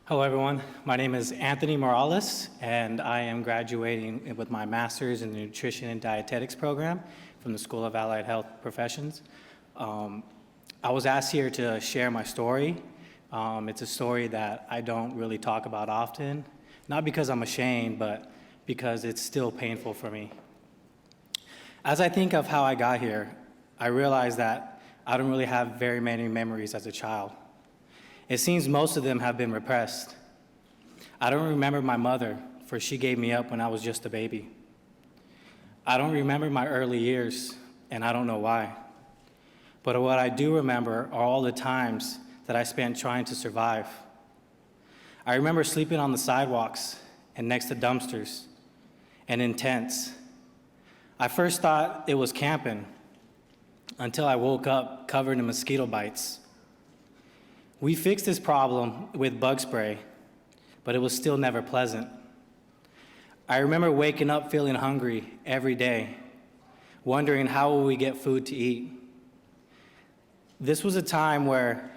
Hello everyone, my name is Anthony Morales and I am graduating with my master's in the Nutrition and Dietetics program from the School of Allied Health Professions. I was asked here to share my story. It's a story that I don't really talk about often, not because I'm ashamed, but because it's still painful for me. As I think of how I got here, I realize that I don't really have very many memories as a child. It seems most of them have been repressed. I don't remember my mother, for she gave me up when I was just a baby. I don't remember my early years, and I don't know why. But what I do remember are all the times that I spent trying to survive. I remember sleeping on the sidewalks and next to dumpsters and in tents. I first thought it was camping until I woke up covered in mosquito bites. We fixed this problem with bug spray, but it was still never pleasant. I remember waking up feeling hungry every day, wondering how will we get food to eat. This was a time where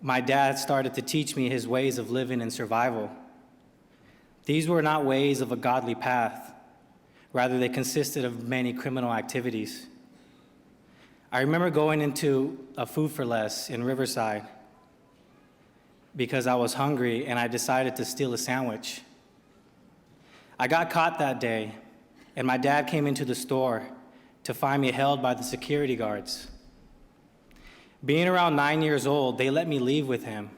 my dad started to teach me his ways of living in survival. These were not ways of a godly path. Rather, they consisted of many criminal activities. I remember going into a Food for Less in Riverside because I was hungry and I decided to steal a sandwich. I got caught that day, and my dad came into the store to find me held by the security guards. Being around 9 years old, they let me leave with him.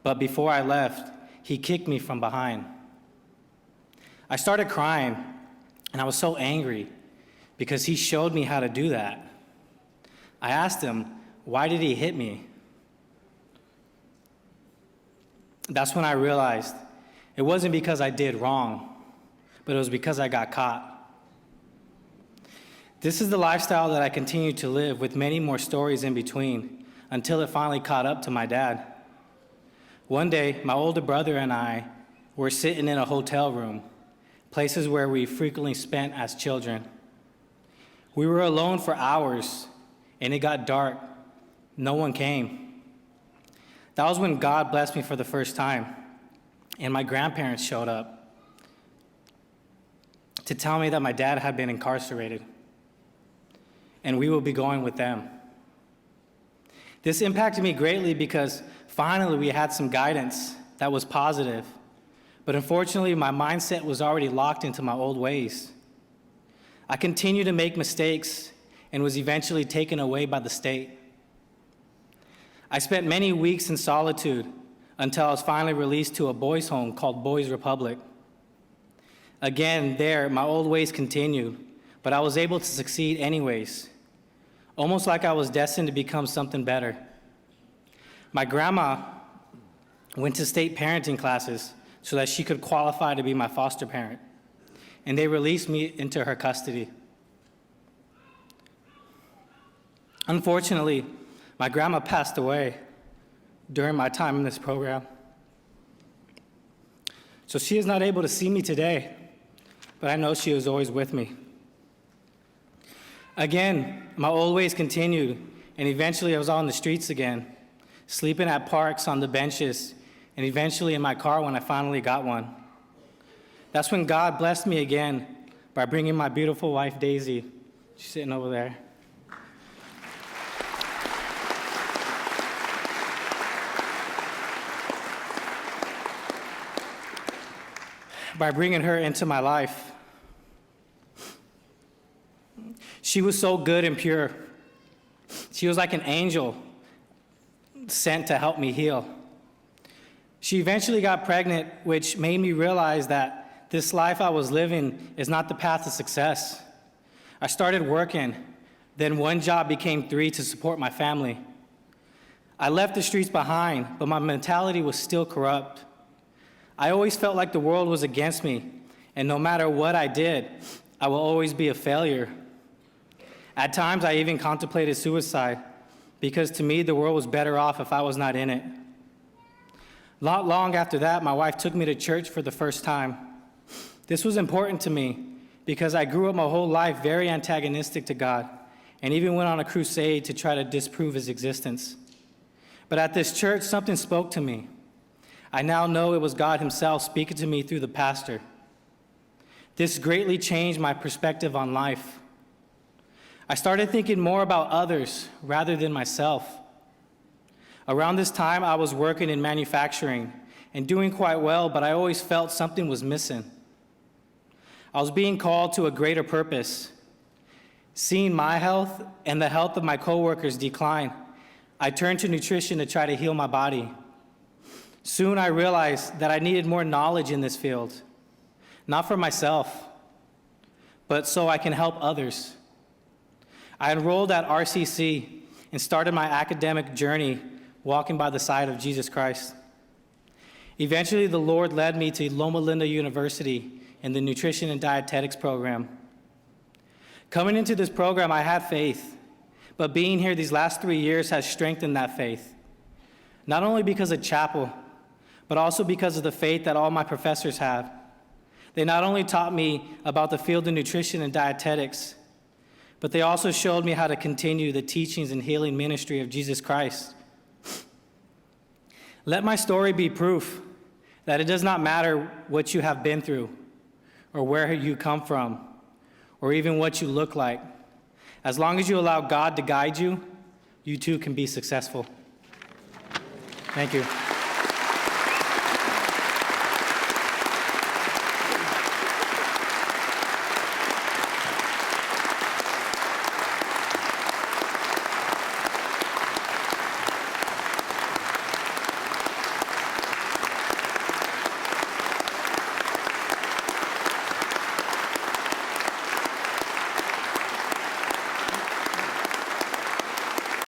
But before I left, he kicked me from behind. I started crying, and I was so angry because he showed me how to do that. I asked him, why did he hit me? That's when I realized it wasn't because I did wrong, but it was because I got caught. This is the lifestyle that I continue to live, with many more stories in between, until it finally caught up to my dad. One day, my older brother and I were sitting in a hotel room, places where we frequently spent as children. We were alone for hours, and it got dark. No one came. That was when God blessed me for the first time, and my grandparents showed up to tell me that my dad had been incarcerated, and we will be going with them. This impacted me greatly because finally we had some guidance that was positive, but unfortunately my mindset was already locked into my old ways. I continued to make mistakes and was eventually taken away by the state. I spent many weeks in solitude until I was finally released to a boys' home called Boys Republic. Again, there, my old ways continued, but I was able to succeed anyways, almost like I was destined to become something better. My grandma went to state parenting classes so that she could qualify to be my foster parent, and they released me into her custody. Unfortunately, my grandma passed away during my time in this program. So she is not able to see me today, but I know she was always with me. Again, my old ways continued, and eventually I was on the streets again, sleeping at parks on the benches, and eventually in my car when I finally got one. That's when God blessed me again by bringing my beautiful wife, Daisy. She's sitting over there. By bringing her into my life. She was so good and pure. She was like an angel sent to help me heal. She eventually got pregnant, which made me realize that this life I was living is not the path to success. I started working, then one job became 3 to support my family. I left the streets behind, but my mentality was still corrupt. I always felt like the world was against me, and no matter what I did, I will always be a failure. At times, I even contemplated suicide, because to me, the world was better off if I was not in it. Not long after that, my wife took me to church for the first time. This was important to me, because I grew up my whole life very antagonistic to God, and even went on a crusade to try to disprove his existence. But at this church, something spoke to me. I now know it was God Himself speaking to me through the pastor. This greatly changed my perspective on life. I started thinking more about others rather than myself. Around this time, I was working in manufacturing and doing quite well, but I always felt something was missing. I was being called to a greater purpose. Seeing my health and the health of my coworkers decline, I turned to nutrition to try to heal my body. Soon I realized that I needed more knowledge in this field, not for myself, but so I can help others. I enrolled at RCC and started my academic journey walking by the side of Jesus Christ. Eventually, the Lord led me to Loma Linda University in the Nutrition and Dietetics program. Coming into this program, I had faith, but being here these last 3 years has strengthened that faith. Not only because of chapel, but also because of the faith that all my professors have. They not only taught me about the field of nutrition and dietetics, but they also showed me how to continue the teachings and healing ministry of Jesus Christ. Let my story be proof that it does not matter what you have been through, or where you come from, or even what you look like. As long as you allow God to guide you, you too can be successful. Thank you.